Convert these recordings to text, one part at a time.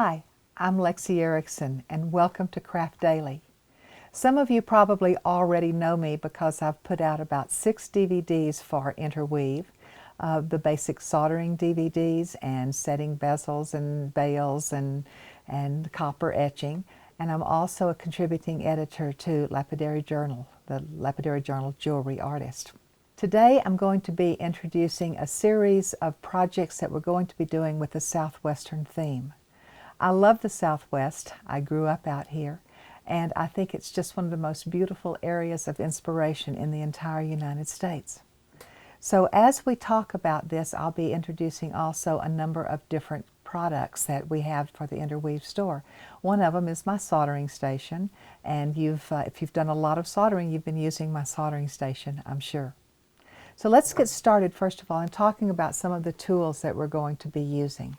Hi, I'm Lexi Erickson and welcome to Craft Daily. Some of you probably already know me because I've put out about 6 DVDs for Interweave, the basic soldering DVDs and setting bezels and bails and copper etching. And I'm also a contributing editor to Lapidary Journal, the Lapidary Journal Jewelry Artist. Today I'm going to be introducing a series of projects that we're going to be doing with the Southwestern theme. I love the Southwest. I grew up out here, and I think it's just one of the most beautiful areas of inspiration in the entire United States. So as we talk about this, I'll be introducing also a number of different products that we have for the Interweave store. One of them is my soldering station, and if you've done a lot of soldering, you've been using my soldering station, I'm sure. So let's get started first of all in talking about some of the tools that we're going to be using.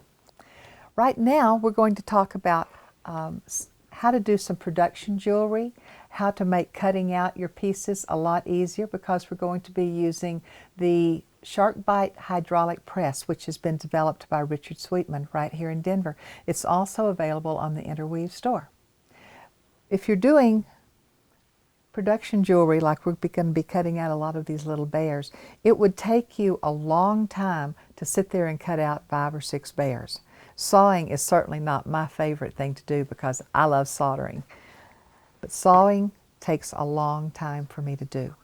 Right now we're going to talk about how to do some production jewelry, how to make cutting out your pieces a lot easier because we're going to be using the Shark Bite hydraulic press, which has been developed by Richard Sweetman right here in Denver. It's also available on the Interweave store. If you're doing production jewelry, like we're going to be cutting out a lot of these little bears, it would take you a long time to sit there and cut out 5 or 6 bears. Sawing is certainly not my favorite thing to do because I love soldering, but sawing takes a long time for me to do.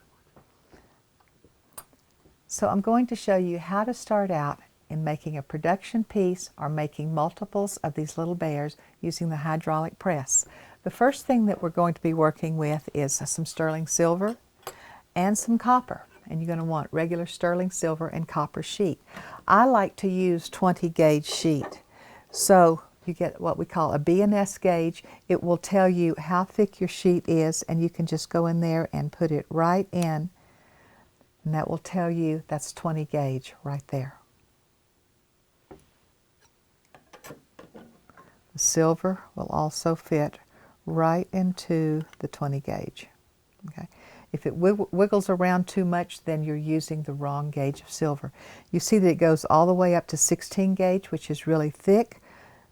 So I'm going to show you how to start out in making a production piece or making multiples of these little bears using the hydraulic press. The first thing that we're going to be working with is some sterling silver and some copper. And you're going to want regular sterling silver and copper sheet. I like to use 20 gauge sheet. So you get what we call a B&S gauge. It will tell you how thick your sheet is, and you can just go in there and put it right in, and that will tell you that's 20 gauge right there. The silver will also fit right into the 20 gauge. Okay. If it wiggles around too much, then you're using the wrong gauge of silver. You see that it goes all the way up to 16 gauge, which is really thick.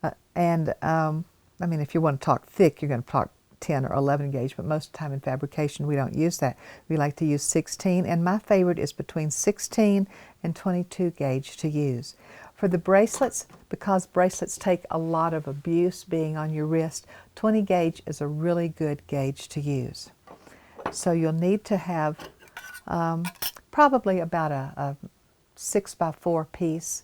I mean, if you want to talk thick, you're going to talk 10 or 11 gauge, but most of the time in fabrication we don't use that. We like to use 16, and my favorite is between 16 and 22 gauge to use. For the bracelets, because bracelets take a lot of abuse being on your wrist, 20 gauge is a really good gauge to use. So you'll need to have probably about a 6x4 piece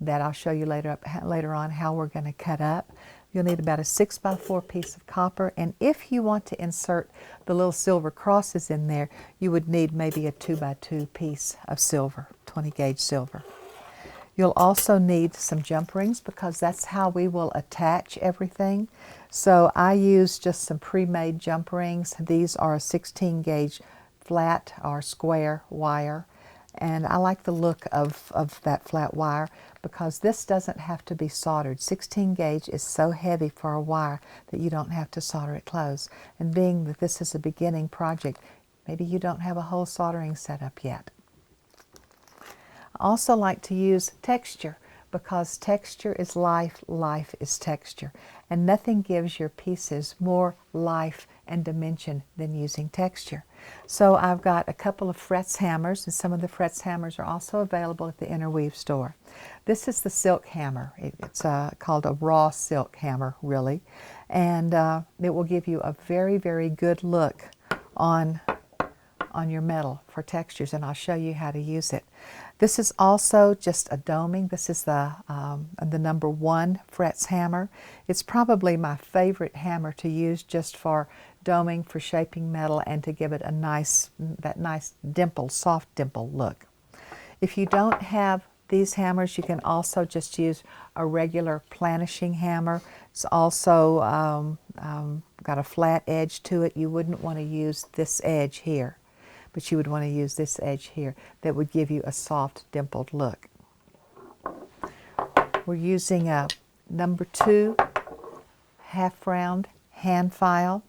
that I'll show you later on how we're going to cut up. You'll need about a 6x4 piece of copper, and if you want to insert the little silver crosses in there, you would need maybe a 2x2 piece of silver, 20 gauge silver. You'll also need some jump rings because that's how we will attach everything. So I use just some pre-made jump rings. These are a 16 gauge flat or square wire, and I like the look of that flat wire because this doesn't have to be soldered. 16 gauge is so heavy for a wire that you don't have to solder it close. And being that this is a beginning project, maybe you don't have a whole soldering setup yet. I also like to use texture because texture is life, life is texture. And nothing gives your pieces more life and dimension than using texture. So I've got a couple of Fretz hammers, and some of the Fretz hammers are also available at the Interweave store. This is the silk hammer. It's called a raw silk hammer, really. And it will give you a very, very good look on your metal for textures, and I'll show you how to use it. This is also just a doming. This is the number 1 Fretz hammer. It's probably my favorite hammer to use just for doming, for shaping metal, and to give it a that nice dimple, soft dimple look. If you don't have these hammers, you can also just use a regular planishing hammer. It's also got a flat edge to it. You wouldn't want to use this edge here, but you would want to use this edge here. That would give you a soft dimpled look. We're using a number 2 half round hand file.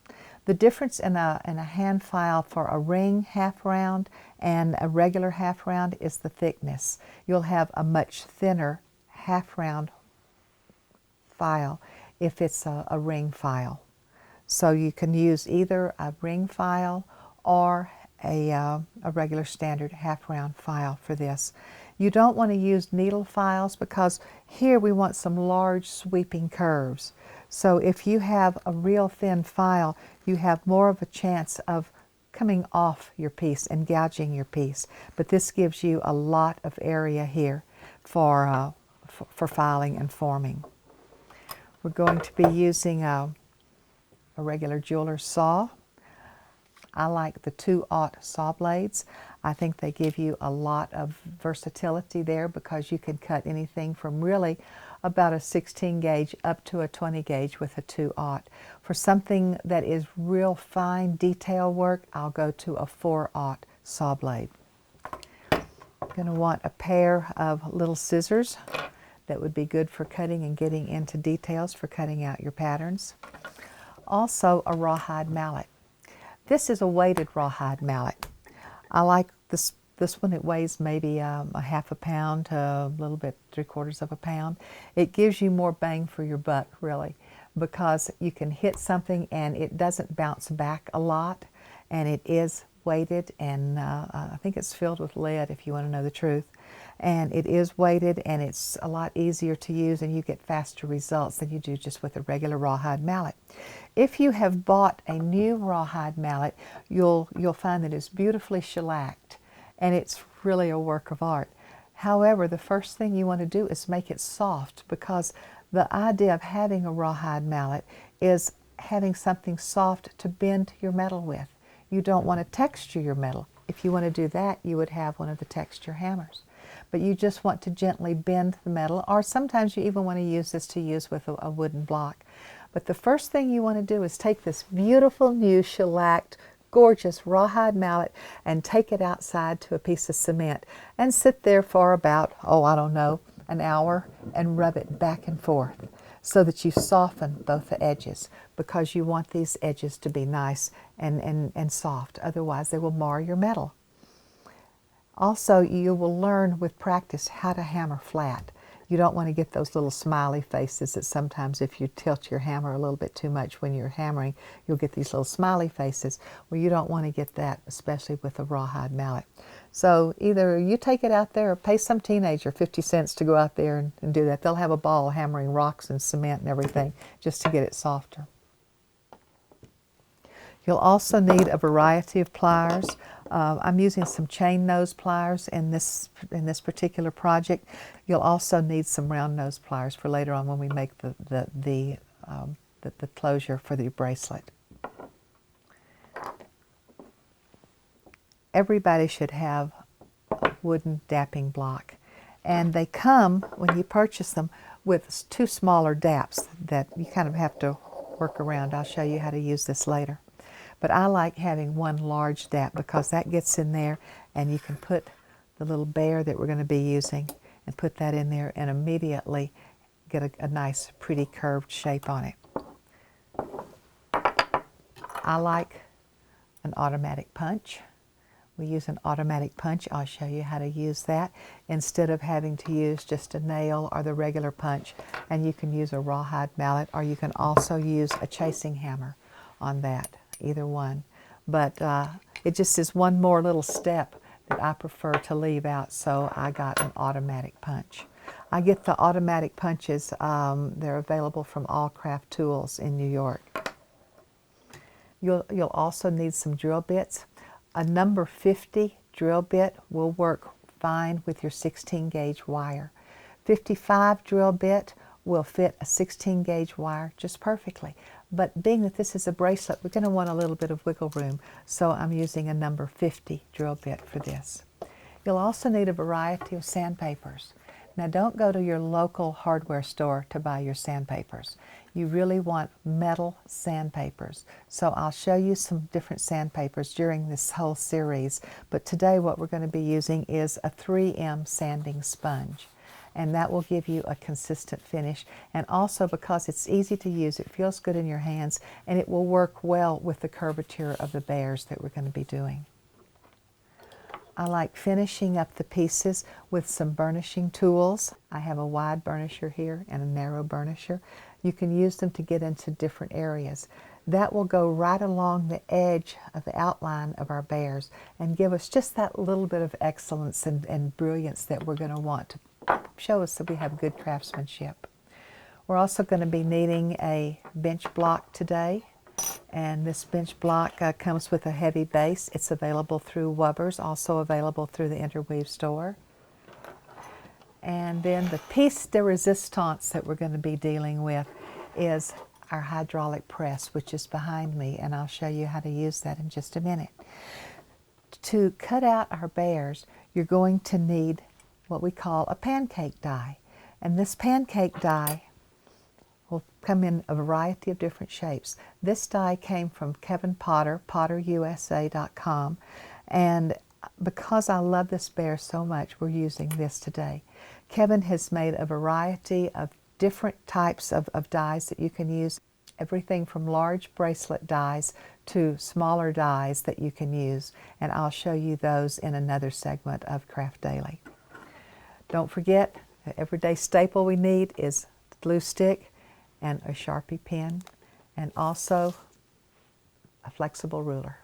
The difference in a hand file for a ring half round and a regular half round is the thickness. You'll have a much thinner half round file if it's a ring file. So you can use either a ring file or a regular standard half-round file for this. You don't want to use needle files because here we want some large sweeping curves. So if you have a real thin file, you have more of a chance of coming off your piece and gouging your piece. But this gives you a lot of area here for filing and forming. We're going to be using a regular jeweler's saw. I like the 2/0 saw blades. I think they give you a lot of versatility there because you can cut anything from really about a 16 gauge up to a 20 gauge with a 2/0. For something that is real fine detail work, I'll go to a 4/0 saw blade. I'm going to want a pair of little scissors that would be good for cutting and getting into details for cutting out your patterns. Also a rawhide mallet. This is a weighted rawhide mallet. I like this one. It weighs maybe a half a pound to a little bit 3/4 of a pound. It gives you more bang for your buck, really, because you can hit something and it doesn't bounce back a lot, and it is weighted, and I think it's filled with lead if you want to know the truth. And it is weighted, and it's a lot easier to use, and you get faster results than you do just with a regular rawhide mallet. If you have bought a new rawhide mallet, you'll find that it's beautifully shellacked, and it's really a work of art. However, the first thing you want to do is make it soft, because the idea of having a rawhide mallet is having something soft to bend your metal with. You don't want to texture your metal. If you want to do that, you would have one of the texture hammers. But you just want to gently bend the metal, or sometimes you even want to use this to use with a wooden block. But the first thing you want to do is take this beautiful new shellacked, gorgeous rawhide mallet and take it outside to a piece of cement and sit there for about, I don't know, an hour, and rub it back and forth so that you soften both the edges, because you want these edges to be nice and soft. Otherwise they will mar your metal. Also, you will learn with practice how to hammer flat. You don't want to get those little smiley faces that sometimes if you tilt your hammer a little bit too much when you're hammering, you'll get these little smiley faces. Well, you don't want to get that, especially with a rawhide mallet. So either you take it out there or pay some teenager 50 cents to go out there and do that. They'll have a ball hammering rocks and cement and everything just to get it softer. You'll also need a variety of pliers. I'm using some chain nose pliers in this particular project. You'll also need some round nose pliers for later on when we make the closure for the bracelet. Everybody should have a wooden dapping block, and they come, when you purchase them, with two smaller daps that you kind of have to work around. I'll show you how to use this later. But I like having one large dap because that gets in there, and you can put the little bear that we're going to be using and put that in there and immediately get a nice pretty curved shape on it. I like an automatic punch. We use an automatic punch. I'll show you how to use that instead of having to use just a nail or the regular punch. And you can use a rawhide mallet, or you can also use a chasing hammer on that. Either one. But it just is one more little step that I prefer to leave out, so I got an automatic punch. I get the automatic punches, they're available from All Craft Tools in New York. You'll also need some drill bits. A number 50 drill bit will work fine with your 16 gauge wire. 55 drill bit will fit a 16 gauge wire just perfectly. But being that this is a bracelet, we're going to want a little bit of wiggle room, so I'm using a number 50 drill bit for this. You'll also need a variety of sandpapers. Now, don't go to your local hardware store to buy your sandpapers. You really want metal sandpapers. So I'll show you some different sandpapers during this whole series, but today what we're going to be using is a 3M sanding sponge. And that will give you a consistent finish, and also because it's easy to use, it feels good in your hands, and it will work well with the curvature of the bears that we're going to be doing. I like finishing up the pieces with some burnishing tools. I have a wide burnisher here and a narrow burnisher. You can use them to get into different areas. That will go right along the edge of the outline of our bears and give us just that little bit of excellence and brilliance that we're going to want to show us that we have good craftsmanship. We're also going to be needing a bench block today, and this bench block comes with a heavy base. It's available through Wubbers, also available through the Interweave store. And then the piece de resistance that we're going to be dealing with is our hydraulic press, which is behind me, and I'll show you how to use that in just a minute. To cut out our bears, you're going to need what we call a pancake die. And this pancake die will come in a variety of different shapes. This die came from Kevin Potter, potterusa.com, and because I love this bear so much, we're using this today. Kevin has made a variety of different types of dies that you can use, everything from large bracelet dies to smaller dies that you can use, and I'll show you those in another segment of Craft Daily. Don't forget, the everyday staple we need is the glue stick and a Sharpie pen, and also a flexible ruler.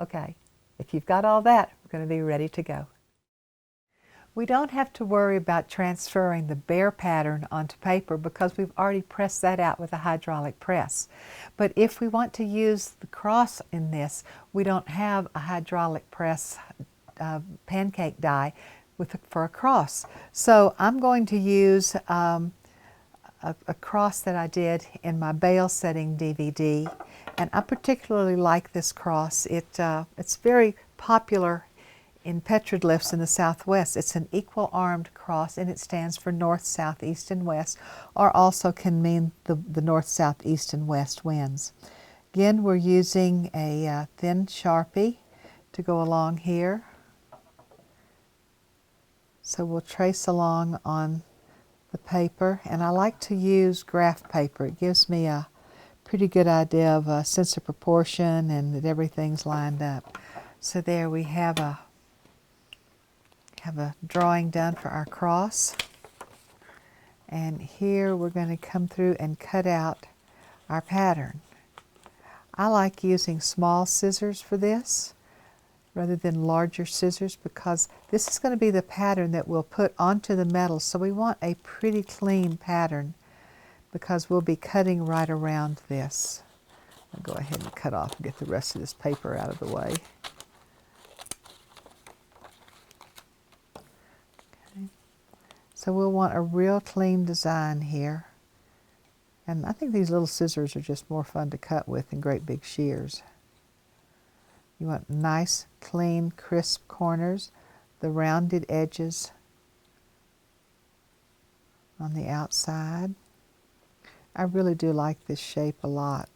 Okay, if you've got all that, we're going to be ready to go. We don't have to worry about transferring the bear pattern onto paper because we've already pressed that out with a hydraulic press. But if we want to use the cross in this, we don't have a hydraulic press pancake die for a cross. So I'm going to use a cross that I did in my Bale setting DVD, and I particularly like this cross. It's very popular in petroglyphs in the Southwest. It's an equal-armed cross, and it stands for north, south, east, and west, or also can mean the north, south, east, and west winds. Again, we're using a thin Sharpie to go along here. So we'll trace along on the paper, and I like to use graph paper. It gives me a pretty good idea of a sense of proportion and that everything's lined up. So there we have a drawing done for our cross, and here we're going to come through and cut out our pattern. I like using small scissors for this rather than larger scissors because this is going to be the pattern that we'll put onto the metal, so we want a pretty clean pattern because we'll be cutting right around this. I'll go ahead and cut off and get the rest of this paper out of the way. So we'll want a real clean design here. And I think these little scissors are just more fun to cut with than great big shears. You want nice, clean, crisp corners, the rounded edges on the outside. I really do like this shape a lot.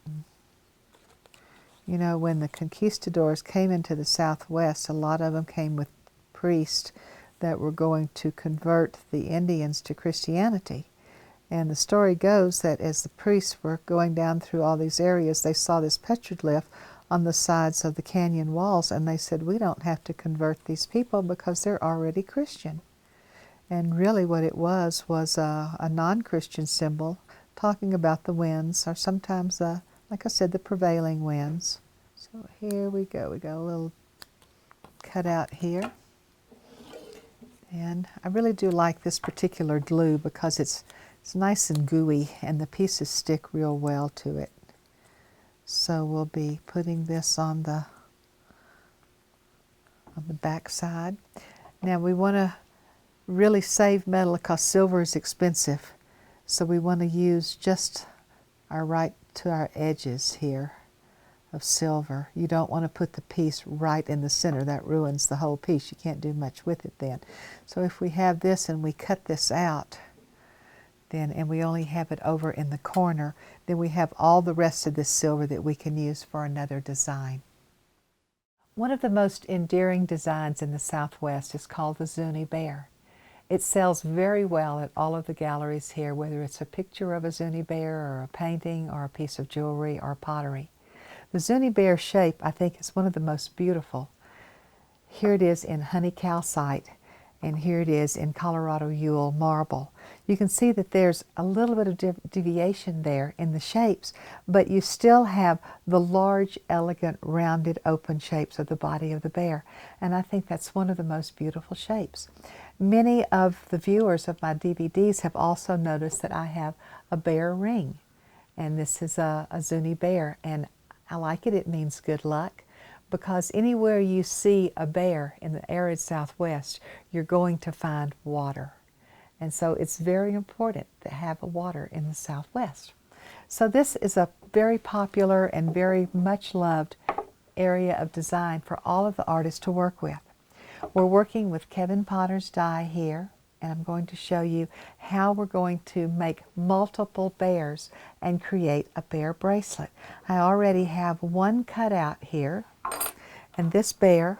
You know, when the conquistadors came into the Southwest, a lot of them came with priests that were going to convert the Indians to Christianity. And the story goes that as the priests were going down through all these areas, they saw this petroglyph on the sides of the canyon walls, and they said, we don't have to convert these people because they're already Christian. And really what it was a non-Christian symbol talking about the winds, or sometimes, like I said, the prevailing winds. So here we go. We got a little cutout here. And I really do like this particular glue because it's nice and gooey and the pieces stick real well to it. So we'll be putting this on the back side. Now we want to really save metal because silver is expensive. So we want to use just right to our edges here of silver. You don't want to put the piece right in the center. That ruins the whole piece. You can't do much with it then. So if we have this and we cut this out, then, and we only have it over in the corner, then we have all the rest of this silver that we can use for another design. One of the most endearing designs in the Southwest is called the Zuni bear. It sells very well at all of the galleries here, whether it's a picture of a Zuni bear or a painting or a piece of jewelry or pottery. The Zuni bear shape, I think, is one of the most beautiful. Here it is in honey calcite, and here it is in Colorado Yule marble. You can see that there's a little bit of deviation there in the shapes, but you still have the large, elegant, rounded, open shapes of the body of the bear. And I think that's one of the most beautiful shapes. Many of the viewers of my DVDs have also noticed that I have a bear ring. And this is a Zuni bear, and I like it. It means good luck, because anywhere you see a bear in the arid Southwest, you're going to find water. And so it's very important to have a water in the Southwest. So this is a very popular and very much loved area of design for all of the artists to work with. We're working with Kevin Potter's die here, and I'm going to show you how we're going to make multiple bears and create a bear bracelet. I already have one cut out here, and this bear,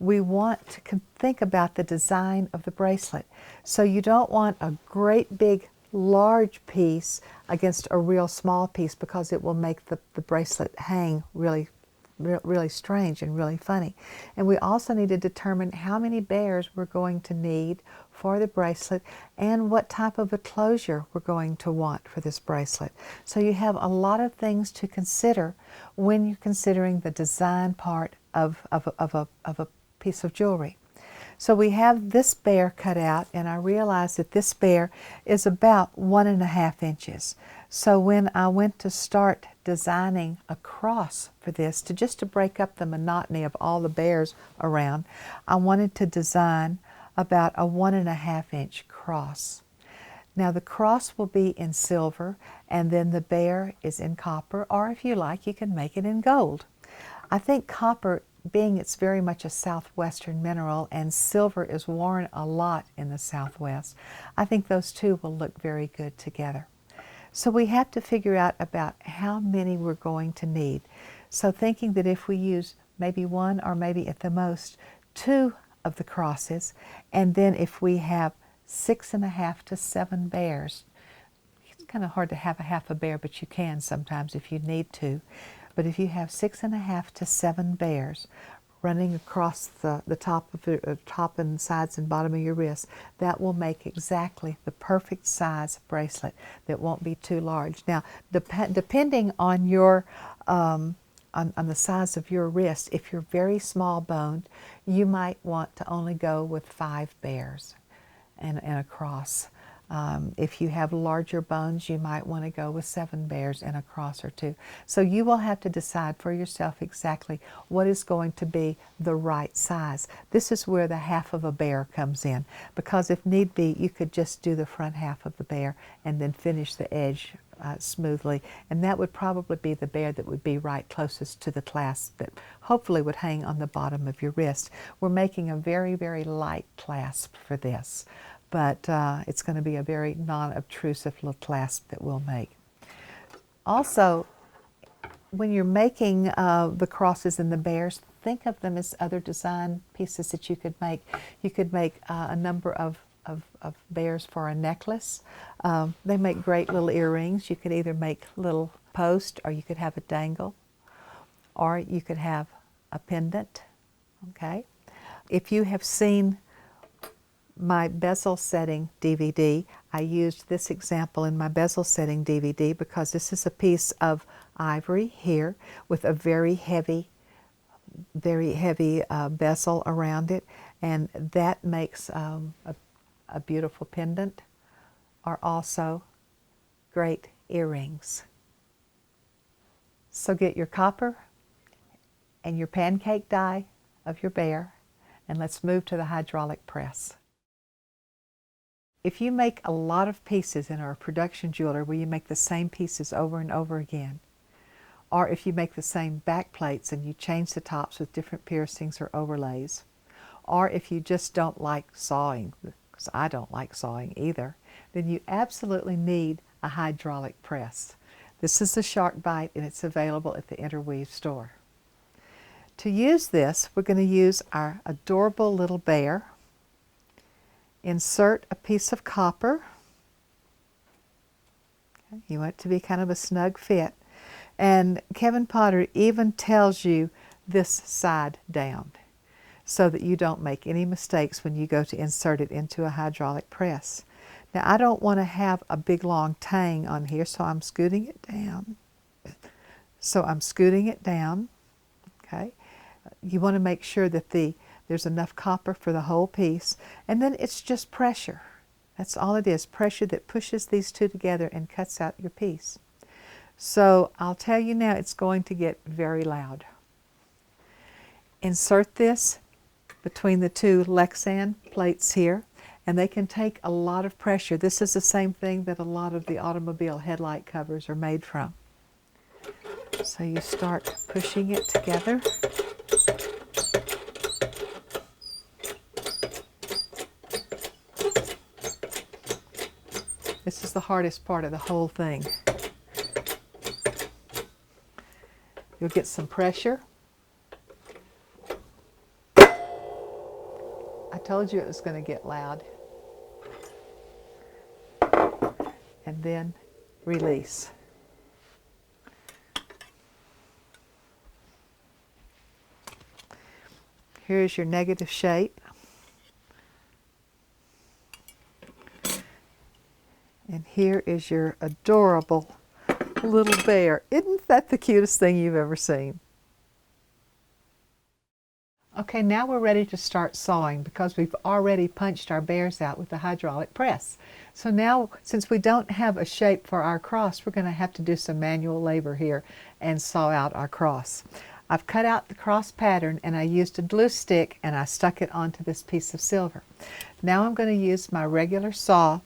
we want to think about the design of the bracelet. So you don't want a great big large piece against a real small piece, because it will make the bracelet hang really strange and really funny. And we also need to determine how many bears we're going to need for the bracelet and what type of a closure we're going to want for this bracelet. So you have a lot of things to consider when you're considering the design part of a piece of jewelry. So we have this bear cut out, and I realized that this bear is about 1.5 inches. So when I went to start designing a cross for this, just to break up the monotony of all the bears around, I wanted to design about a 1.5 inch cross. Now the cross will be in silver, and then the bear is in copper, or if you like, you can make it in gold. I think copper, being it's very much a southwestern mineral, and silver is worn a lot in the Southwest, I think those two will look very good together. So we have to figure out about how many we're going to need. So thinking that if we use maybe one, or maybe at the most 2 of the crosses, and then if we have 6.5 to 7 bears, it's kind of hard to have a half a bear, but you can sometimes if you need to. But if you have 6.5 to 7 bears running across the top of the top and sides and bottom of your wrist, that will make exactly the perfect size bracelet that won't be too large. Now, depending on your on the size of your wrist, if you're very small boned, you might want to only go with 5 bears and a cross. If you have larger bones, you might want to go with 7 bears and a cross or 2. So you will have to decide for yourself exactly what is going to be the right size. This is where the half of a bear comes in, because if need be, you could just do the front half of the bear and then finish the edge smoothly, and that would probably be the bear that would be right closest to the clasp that hopefully would hang on the bottom of your wrist. We're making a very, very light clasp for this, but it's going to be a very non-obtrusive little clasp that we'll make. Also, when you're making the crosses and the bears, think of them as other design pieces that you could make. You could make a number of bears for a necklace. They make great little earrings. You could either make little post, or you could have a dangle, or you could have a pendant. Okay. If you have seen my bezel setting DVD, I used this example in my bezel setting DVD because this is a piece of ivory here with a very heavy bezel around it, and that makes a beautiful pendant, or also great earrings. So get your copper and your pancake die of your bear, and let's move to the hydraulic press. If you make a lot of pieces and are a production jeweler where you make the same pieces over and over again, or if you make the same back plates and you change the tops with different piercings or overlays, or if you just don't like sawing, because I don't like sawing either, then you absolutely need a hydraulic press. This is the Shark Bite, and it's available at the Interweave store. To use this, we're going to use our adorable little bear. Insert a piece of copper. Okay, you want it to be kind of a snug fit. And Kevin Potter even tells you this side down. so that you don't make any mistakes when you go to insert it into a hydraulic press. Now I don't want to have a big long tang on here, so I'm scooting it down. Okay. You want to make sure that there's enough copper for the whole piece, and then it's just pressure. That's all it is, pressure that pushes these two together and cuts out your piece. So I'll tell you now, it's going to get very loud. Insert this between the two Lexan plates here, and they can take a lot of pressure. This is the same thing that a lot of the automobile headlight covers are made from. So you start pushing it together. This is the hardest part of the whole thing. You'll get some pressure. I told you it was going to get loud. And then release. Here's your negative shape. And here is your adorable little bear. Isn't that the cutest thing you've ever seen? Okay, now we're ready to start sawing because we've already punched our bears out with the hydraulic press. So now, since we don't have a shape for our cross, we're going to have to do some manual labor here and saw out our cross. I've cut out the cross pattern and I used a glue stick and I stuck it onto this piece of silver. Now I'm going to use my regular saw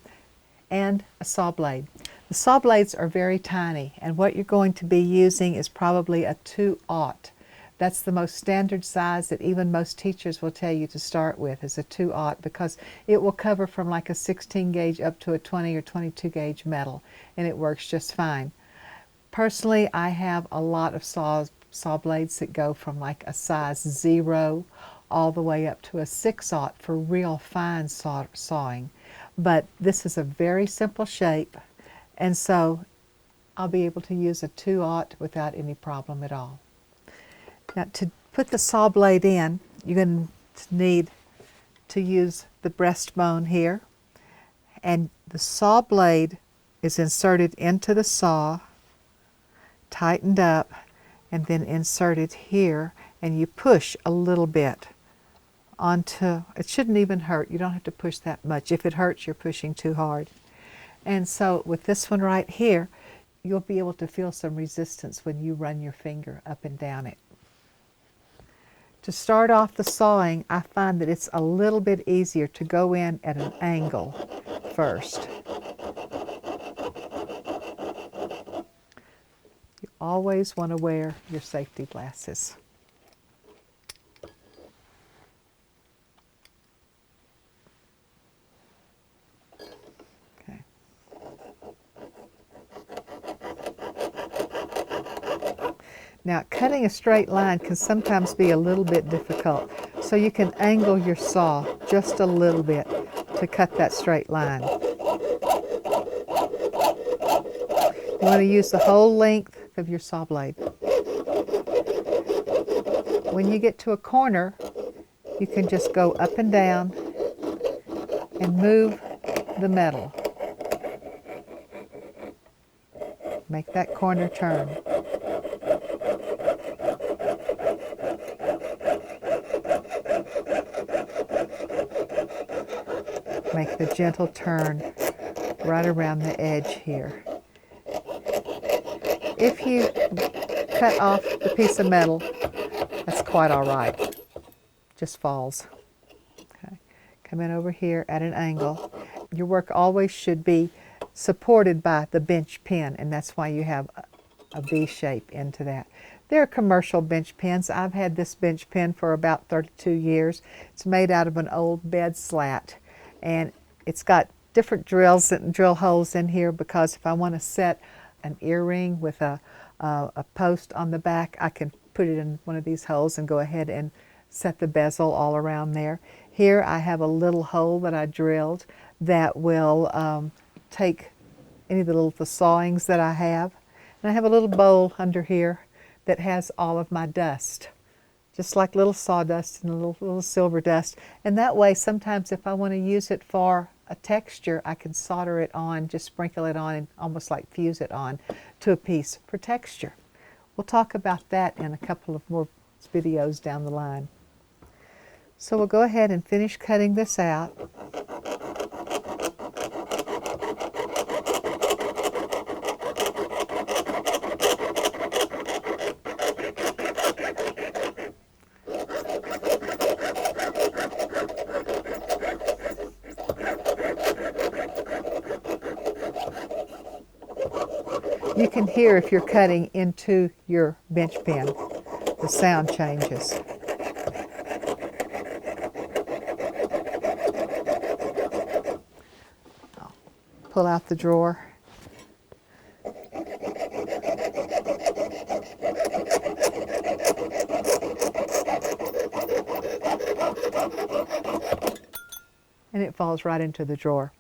and a saw blade. The saw blades are very tiny, and what you're going to be using is probably a 2/0. That's the most standard size that even most teachers will tell you to start with, is a 2/0, because it will cover from like a 16 gauge up to a 20 or 22 gauge metal, and it works just fine. Personally, I have a lot of saw blades that go from like a size 0 all the way up to a 6/0 for real fine sawing. But this is a very simple shape, and so I'll be able to use a 2/0 without any problem at all. Now, to put the saw blade in, you're going to need to use the breastbone here, and the saw blade is inserted into the saw, tightened up, and then inserted here, and you push a little bit onto, it shouldn't even hurt. You don't have to push that much. If it hurts, you're pushing too hard. And so with this one right here, you'll be able to feel some resistance when you run your finger up and down it. To start off the sawing, I find that it's a little bit easier to go in at an angle first. You always want to wear your safety glasses. Okay. Now, cutting a straight line can sometimes be a little bit difficult, so you can angle your saw just a little bit to cut that straight line. You want to use the whole length of your saw blade. When you get to a corner, you can just go up and down and move the metal. Make that corner turn. Make the gentle turn right around the edge here. If you cut off the piece of metal, that's quite all right. Just falls. Okay. Come in over here at an angle. Your work always should be supported by the bench pin, and that's why you have a V shape into that. There are commercial bench pins. I've had this bench pin for about 32 years. It's made out of an old bed slat, and it's got different drills and drill holes in here, because if I want to set an earring with a post on the back, I can put it in one of these holes and go ahead and set the bezel all around there. Here I have a little hole that I drilled that will take any of the sawings that I have. And I have a little bowl under here that has all of my dust. just like little sawdust and little silver dust. And that way, sometimes if I want to use it for a texture, I can solder it on, just sprinkle it on and almost like fuse it on to a piece for texture. We'll talk about that in a couple of more videos down the line. So we'll go ahead and finish cutting this out. You can hear if you're cutting into your bench pen, the sound changes. I'll pull out the drawer. And it falls right into the drawer.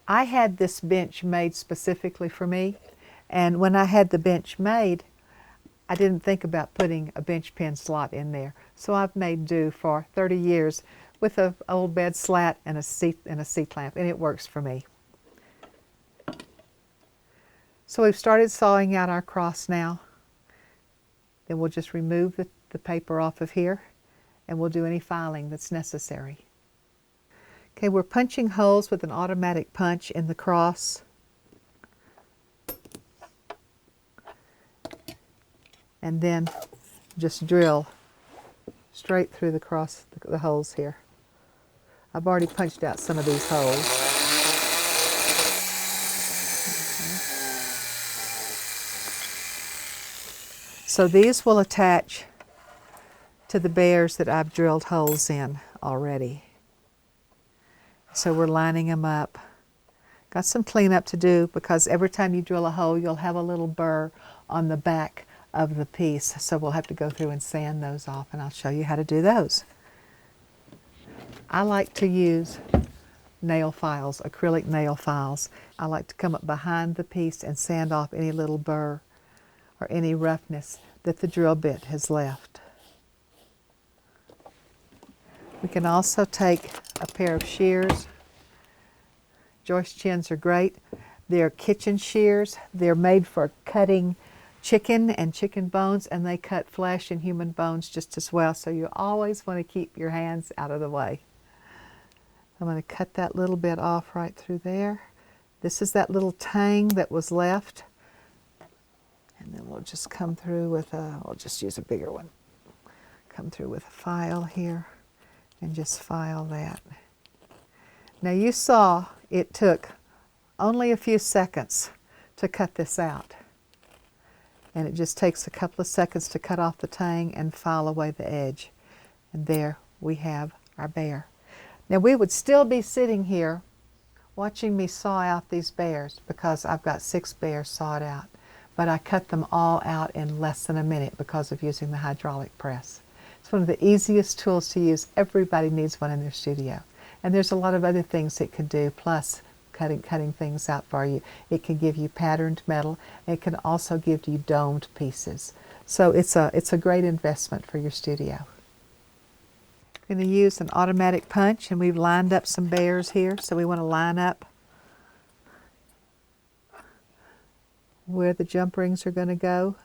I had this bench made specifically for me. And when I had the bench made, I didn't think about putting a bench pen slot in there. So I've made do for 30 years with an old bed slat and a seat lamp, and it works for me. So we've started sawing out our cross now. Then we'll just remove the paper off of here, and we'll do any filing that's necessary. Okay, we're punching holes with an automatic punch in the cross. And then just drill straight through the holes here. I've already punched out some of these holes. So these will attach to the bears that I've drilled holes in already. So we're lining them up. Got some cleanup to do because every time you drill a hole, you'll have a little burr on the back of the piece. So we'll have to go through and sand those off, and I'll show you how to do those. I like to use nail files, acrylic nail files. I like to come up behind the piece and sand off any little burr or any roughness that the drill bit has left. We can also take a pair of shears. Joist chins are great. They're kitchen shears. They're made for cutting chicken and chicken bones, and they cut flesh and human bones just as well. So you always want to keep your hands out of the way. I'm going to cut that little bit off right through there. This is that little tang that was left. And then we'll just come through with we'll just use a bigger one. Come through with a file here and just file that. Now you saw it took only a few seconds to cut this out. And it just takes a couple of seconds to cut off the tang and file away the edge. And there we have our bear. Now we would still be sitting here watching me saw out these bears because I've got 6 bears sawed out. But I cut them all out in less than a minute because of using the hydraulic press. It's one of the easiest tools to use. Everybody needs one in their studio. And there's a lot of other things it can do, plus cutting things out for you. It can give you patterned metal. It can also give you domed pieces. So it's a great investment for your studio. I'm going to use an automatic punch, and we've lined up some bears here. So we want to line up where the jump rings are going to go.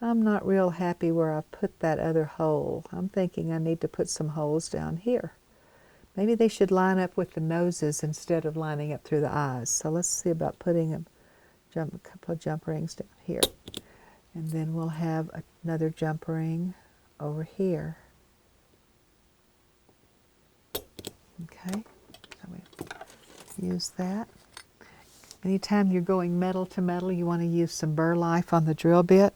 I'm not real happy where I put that other hole. I'm thinking I need to put some holes down here. Maybe they should line up with the noses instead of lining up through the eyes. So let's see about putting a couple of jump rings down here. And then we'll have another jump ring over here. Okay, so we use that. Anytime you're going metal to metal, you want to use some burr life on the drill bit.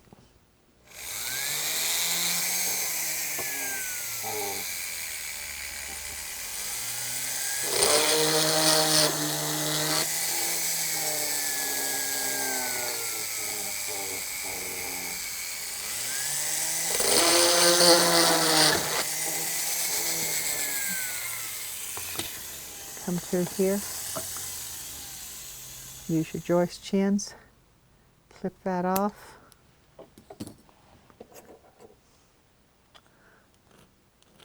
Come through here. Use your joist chins. Clip that off.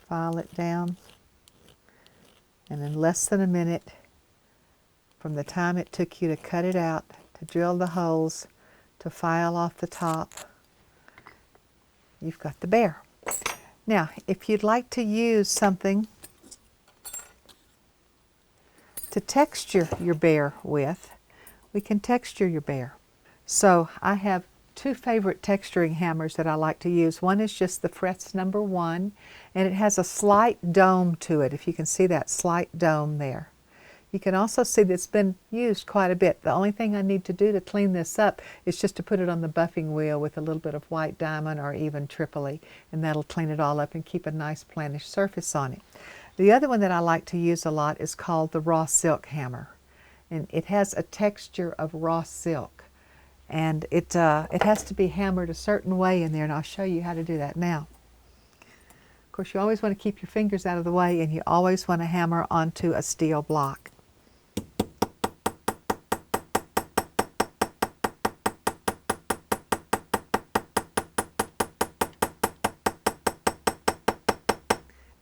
file it down, and in less than a minute from the time it took you to cut it out, to drill the holes, to file off the top, you've got the bear. Now, if you'd like to use something to texture your bear with, we can texture your bear. So I have two favorite texturing hammers that I like to use. One is just the Frets number 1, and it has a slight dome to it, if you can see that slight dome there. You can also see that it's been used quite a bit. The only thing I need to do to clean this up is just to put it on the buffing wheel with a little bit of white diamond or even Tripoli, and that'll clean it all up and keep a nice plannish surface on it. The other one that I like to use a lot is called the raw silk hammer, and it has a texture of raw silk, and it has to be hammered a certain way in there, and I'll show you how to do that now. Of course, you always want to keep your fingers out of the way, and you always want to hammer onto a steel block.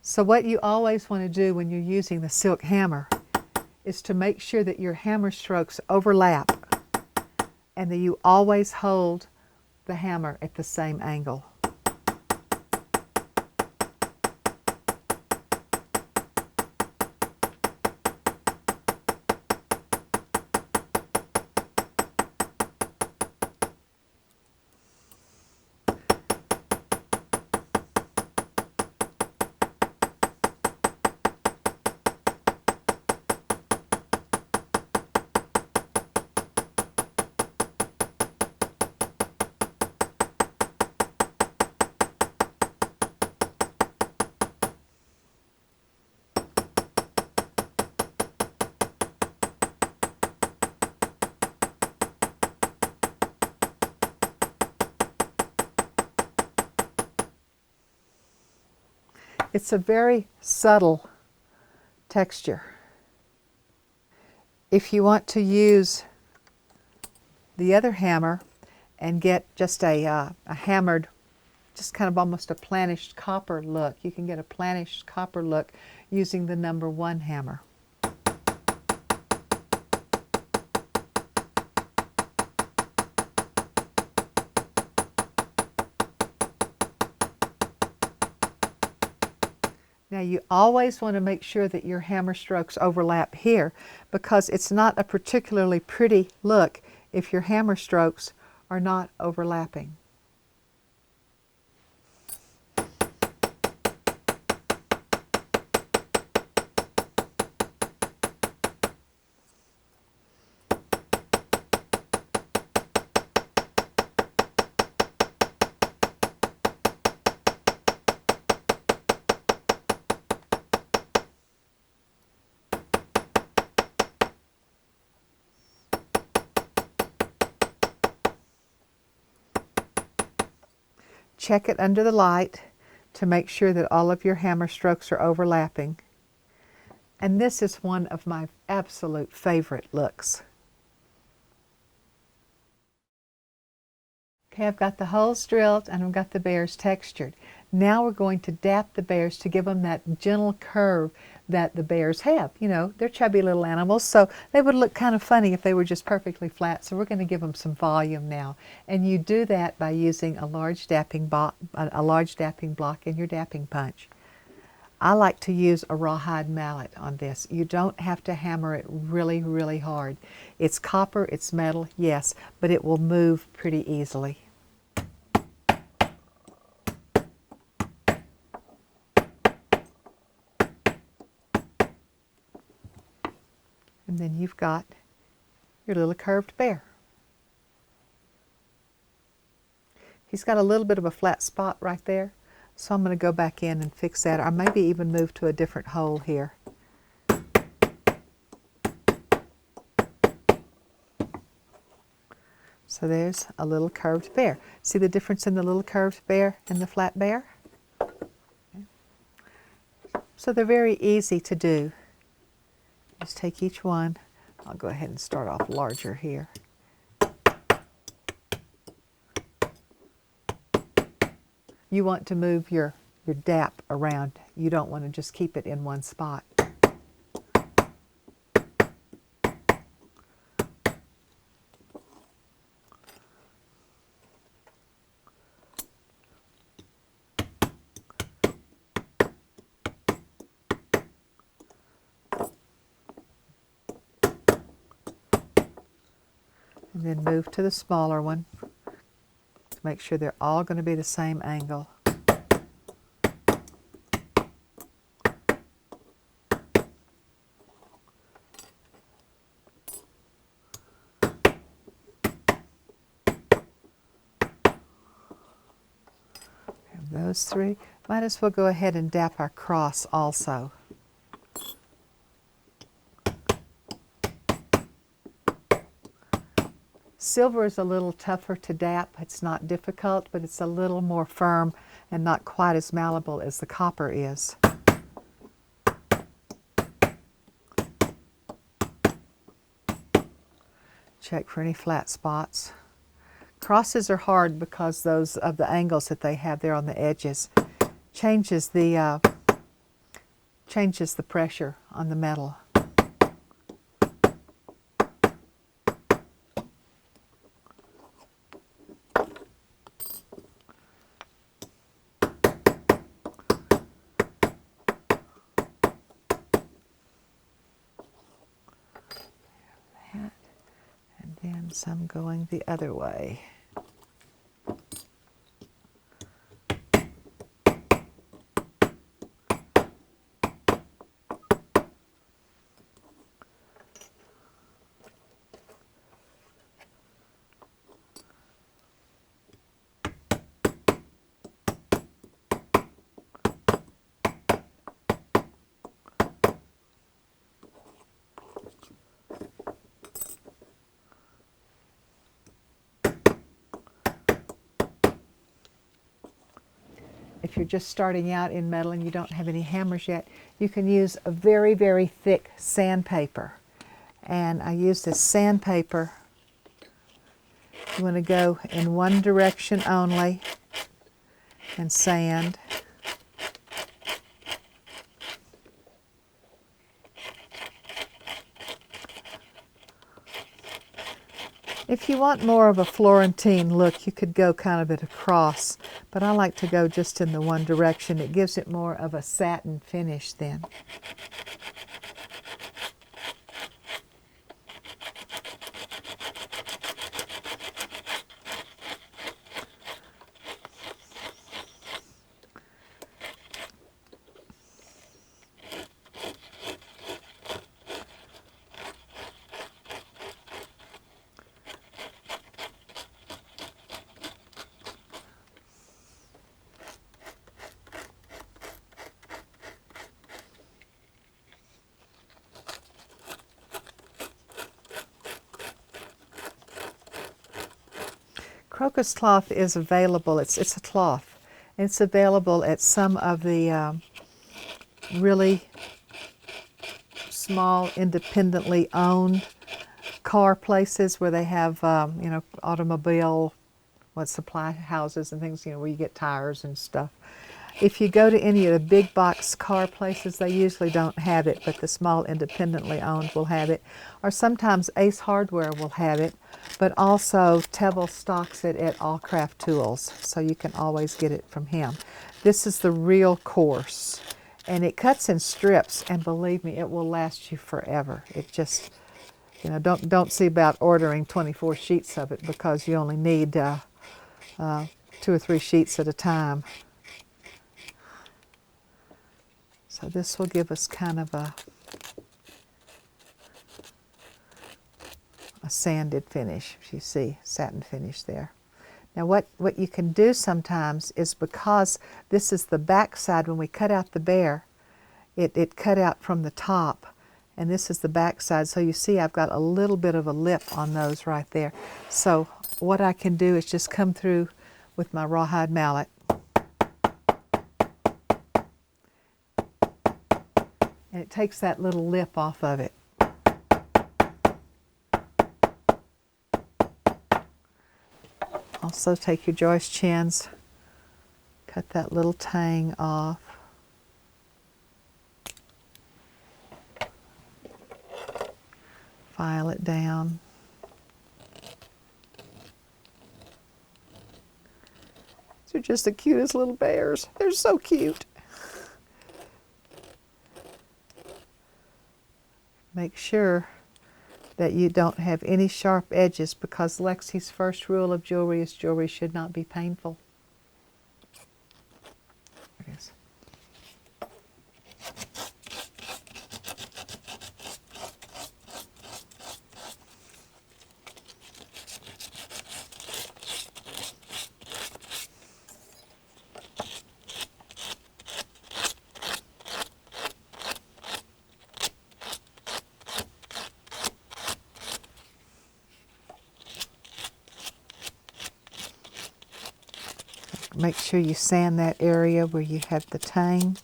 So what you always want to do when you're using the silk hammer is to make sure that your hammer strokes overlap and that you always hold the hammer at the same angle. It's a very subtle texture. If you want to use the other hammer and get just a hammered, just kind of almost a planished copper look, you can get a planished copper look using the number 1 hammer. Now you always want to make sure that your hammer strokes overlap here, because it's not a particularly pretty look if your hammer strokes are not overlapping. Check it under the light to make sure that all of your hammer strokes are overlapping. And this is one of my absolute favorite looks. Okay, I've got the holes drilled and I've got the bears textured. Now we're going to dap the bears to give them that gentle curve that the bears have. You know, they're chubby little animals, so they would look kind of funny if they were just perfectly flat. So we're going to give them some volume now. And you do that by using a large dapping block in your dapping punch. I like to use a rawhide mallet on this. You don't have to hammer it really, really hard. It's copper, it's metal, yes, but it will move pretty easily. And then you've got your little curved bear. He's got a little bit of a flat spot right there, so I'm going to go back in and fix that, or maybe even move to a different hole here. So there's a little curved bear. See the difference in the little curved bear and the flat bear? Okay. So they're very easy to do. Just take each one. I'll go ahead and start off larger here. You want to move your your dap around. You don't want to just keep it in one spot. And then move to the smaller one to make sure they're all going to be the same angle. Have those three. Might as well go ahead and dap our cross also. Silver is a little tougher to dap. It's not difficult, but it's a little more firm and not quite as malleable as the copper is. Check for any flat spots. Crosses are hard because those of the angles that they have there on the edges changes the pressure on the metal. And some going the other way. If you're just starting out in metal and you don't have any hammers yet, you can use a very, very thick sandpaper. And I use this sandpaper. You want to go in one direction only and sand. If you want more of a Florentine look, you could go kind of at a cross, but I like to go just in the one direction. It gives it more of a satin finish then. Crocus cloth is available. It's a cloth. It's available at some of the really small, independently owned car places where they have, you know, automobile, supply houses and things, you know, where you get tires and stuff. If you go to any of the big box car places, they usually don't have it, but the small independently owned will have it. Or sometimes Ace Hardware will have it, but also Tevel stocks it at All Craft Tools, so you can always get it from him. This is the real coarse, and it cuts in strips, and believe me, it will last you forever. It just, you know, don't see about ordering 24 sheets of it because you only need 2 or 3 sheets at a time. So this will give us kind of a sanded finish. You see, satin finish there. Now what you can do sometimes is, because this is the back side, when we cut out the bear, it cut out from the top, and this is the back side. So you see I've got a little bit of a lip on those right there. So what I can do is just come through with my rawhide mallet and it takes that little lip off of it. Also take your joist chins, Cut that little tang off. File it down. They're just the cutest little bears. They're so cute. Make sure that you don't have any sharp edges, because Lexi's first rule of jewelry is jewelry should not be painful. There it is. Make sure you sand that area where you have the tang.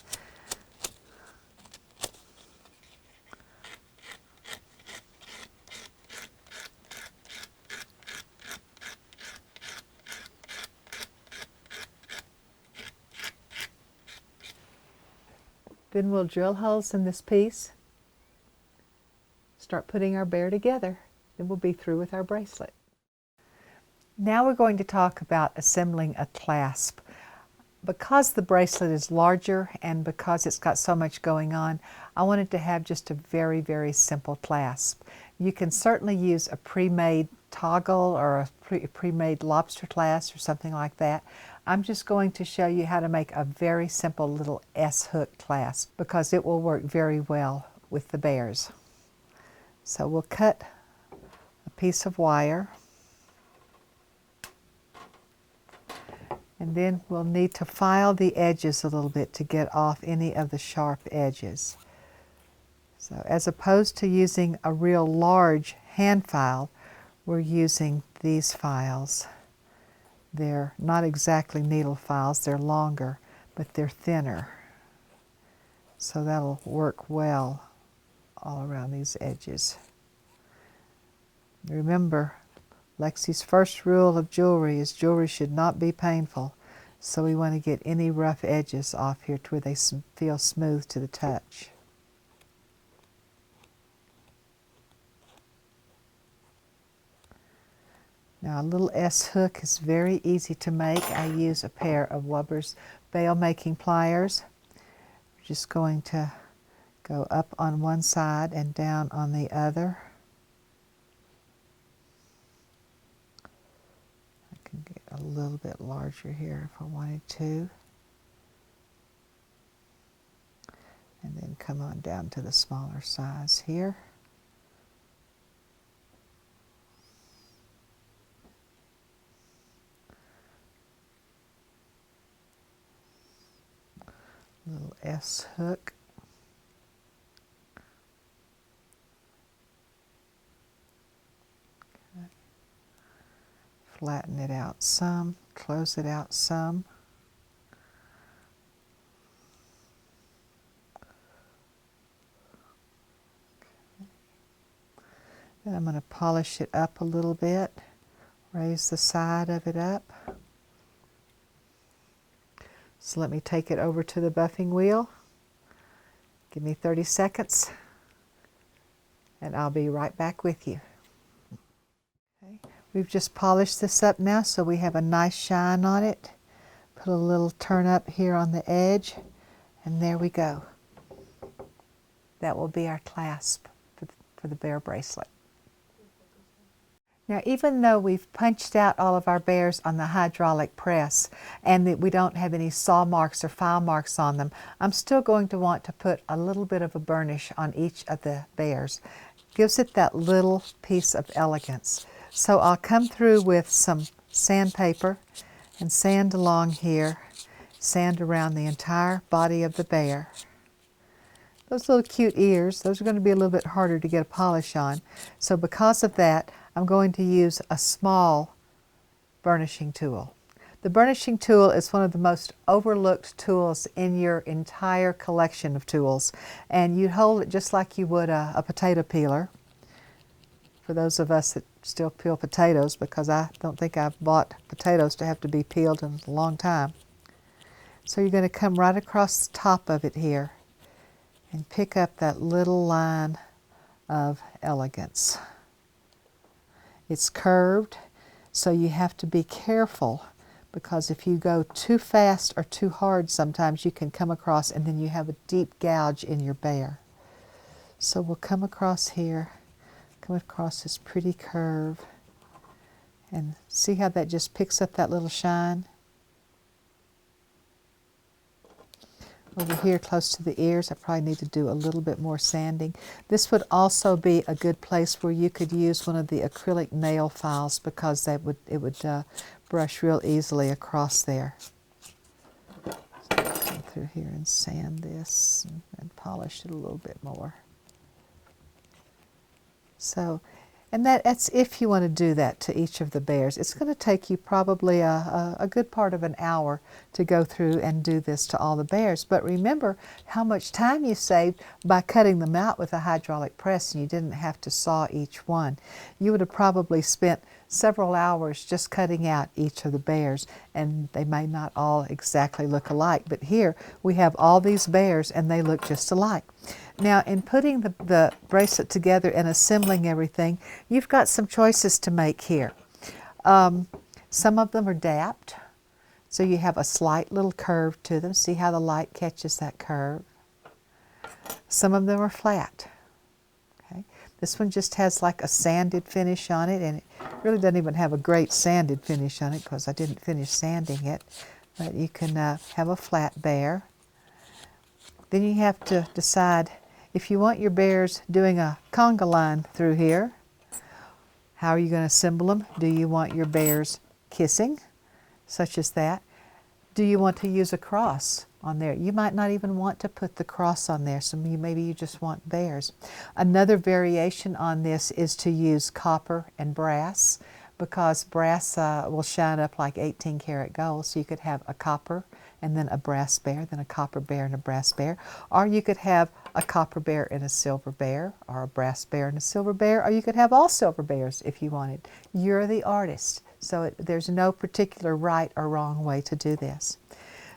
Then we'll drill holes in this piece, start putting our bear together, then we'll be through with our bracelet. Now we're going to talk about assembling a clasp. Because the bracelet is larger and because it's got so much going on, I wanted to have just a very, very simple clasp. You can certainly use a pre-made toggle or a pre-made lobster clasp or something like that. I'm just going to show you how to make a very simple little S-hook clasp because it will work very well with the bears. So we'll cut a piece of wire. And then we'll need to file the edges a little bit to get off any of the sharp edges. So as opposed to using a real large hand file, we're using these files. They're not exactly needle files, they're longer, but they're thinner. So that'll work well all around these edges. Remember, Lexi's first rule of jewelry is jewelry should not be painful, so we want to get any rough edges off here to where they feel smooth to the touch. Now a little S-hook is very easy to make. I use a pair of Weber's bail making pliers. We're just going to go up on one side and down on the other. Get a little bit larger here if I wanted to. And then come on down to the smaller size here. Little S-hook. Flatten it out some, close it out some. Then I'm going to polish it up a little bit, raise the side of it up. So let me take it over to the buffing wheel. Give me 30 seconds and I'll be right back with you. Okay. We've just polished this up now so we have a nice shine on it. Put a little turn up here on the edge and there we go. That will be our clasp for the bear bracelet. Now even though we've punched out all of our bears on the hydraulic press and that we don't have any saw marks or file marks on them, I'm still going to want to put a little bit of a burnish on each of the bears. Gives it that little piece of elegance. So I'll come through with some sandpaper and sand along here, sand around the entire body of the bear. Those little cute ears, those are going to be a little bit harder to get a polish on. So because of that, I'm going to use a small burnishing tool. The burnishing tool is one of the most overlooked tools in your entire collection of tools. And you hold it just like you would a potato peeler. For those of us that still peel potatoes, because I don't think I've bought potatoes to have to be peeled in a long time. So you're going to come right across the top of it here and pick up that little line of elegance. It's curved, so you have to be careful, because if you go too fast or too hard, sometimes you can come across and then you have a deep gouge in your bear. So we'll come across here, come across this pretty curve, and see how that just picks up that little shine? Over here close to the ears, I probably need to do a little bit more sanding. This would also be a good place where you could use one of the acrylic nail files, because it would brush real easily across there. So I'll go through here and sand this and polish it a little bit more. So, and that's if you want to do that to each of the bears. It's going to take you probably a good part of an hour to go through and do this to all the bears. But remember how much time you saved by cutting them out with a hydraulic press, and you didn't have to saw each one. You would have probably spent several hours just cutting out each of the bears, and they may not all exactly look alike. But here we have all these bears and they look just alike. Now, in putting the bracelet together and assembling everything, you've got some choices to make here. Some of them are dapped, so you have a slight little curve to them. See how the light catches that curve? Some of them are flat. Okay. This one just has like a sanded finish on it, and it really doesn't even have a great sanded finish on it because I didn't finish sanding it. But you can have a flat bear. Then you have to decide if you want your bears doing a conga line through here. How are you going to assemble them? Do you want your bears kissing, such as that? Do you want to use a cross on there? You might not even want to put the cross on there, so maybe you just want bears. Another variation on this is to use copper and brass, because brass will shine up like 18-karat gold, so you could have a copper and then a brass bear, then a copper bear and a brass bear. Or you could have a copper bear and a silver bear, or a brass bear and a silver bear, or you could have all silver bears if you wanted. You're the artist, so there's no particular right or wrong way to do this.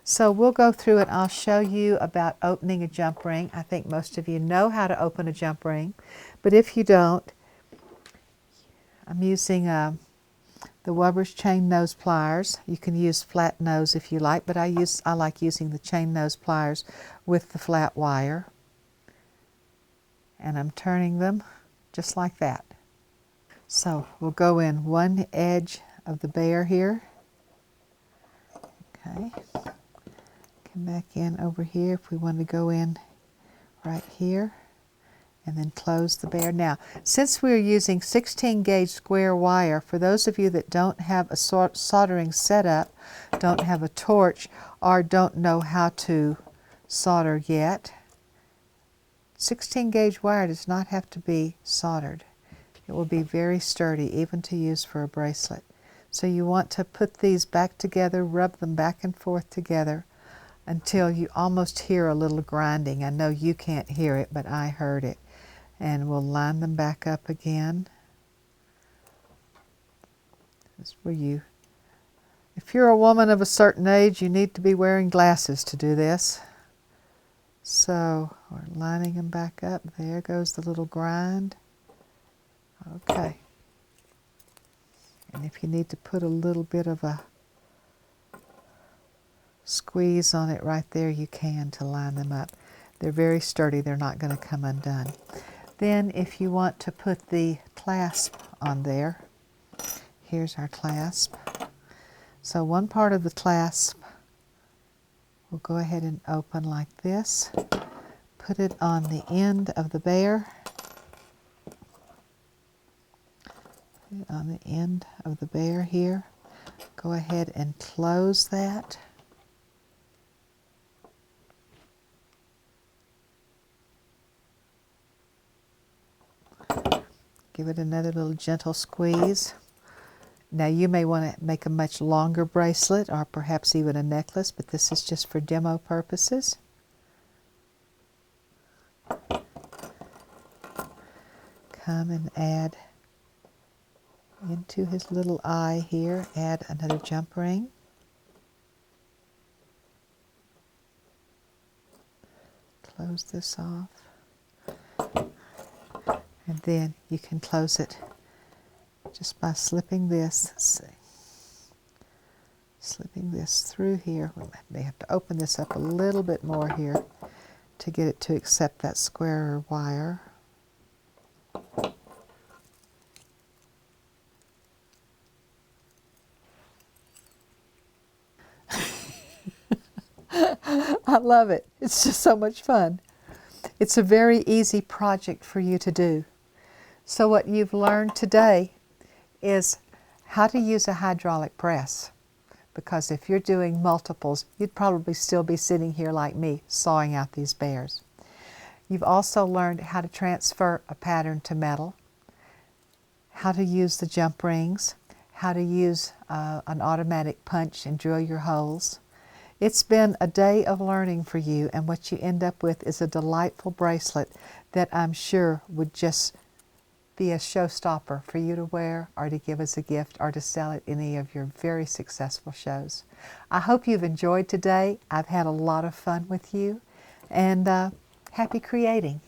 So we'll go through and I'll show you about opening a jump ring. I think most of you know how to open a jump ring, but if you don't, I'm using the Weber's chain nose pliers. You can use flat nose if you like, but I like using the chain nose pliers with the flat wire. And I'm turning them just like that. So we'll go in one edge of the bear here. Okay. Come back in over here if we want to go in right here. And then close the bear. Now, since we're using 16-gauge square wire, for those of you that don't have a soldering setup, don't have a torch, or don't know how to solder yet, 16-gauge wire does not have to be soldered. It will be very sturdy, even to use for a bracelet. So you want to put these back together, rub them back and forth together until you almost hear a little grinding. I know you can't hear it, but I heard it. And we'll line them back up again. This is where if you're a woman of a certain age, you need to be wearing glasses to do this. So we're lining them back up. There goes the little grind. Okay. And if you need to put a little bit of a squeeze on it right there, you can to line them up. They're very sturdy. They're not going to come undone. Then if you want to put the clasp on there, here's our clasp. So one part of the clasp we'll go ahead and open like this. Put it on the end of the bear. Put it on the end of the bear here. Go ahead and close that. Give it another little gentle squeeze. Now you may want to make a much longer bracelet or perhaps even a necklace, but this is just for demo purposes. Come and add into his little eye here, add another jump ring. close this off. And then you can close it just by slipping this. Let's see. Slipping this through here. We may have to open this up a little bit more here to get it to accept that squarer wire. I love it. It's just so much fun. It's a very easy project for you to do. So what you've learned today is how to use a hydraulic press. Because if you're doing multiples, you'd probably still be sitting here like me, sawing out these bears. You've also learned how to transfer a pattern to metal, how to use the jump rings, how to use an automatic punch and drill your holes. It's been a day of learning for you, and what you end up with is a delightful bracelet that I'm sure would just be a showstopper for you to wear or to give as a gift or to sell at any of your very successful shows. I hope you've enjoyed today. I've had a lot of fun with you, and happy creating.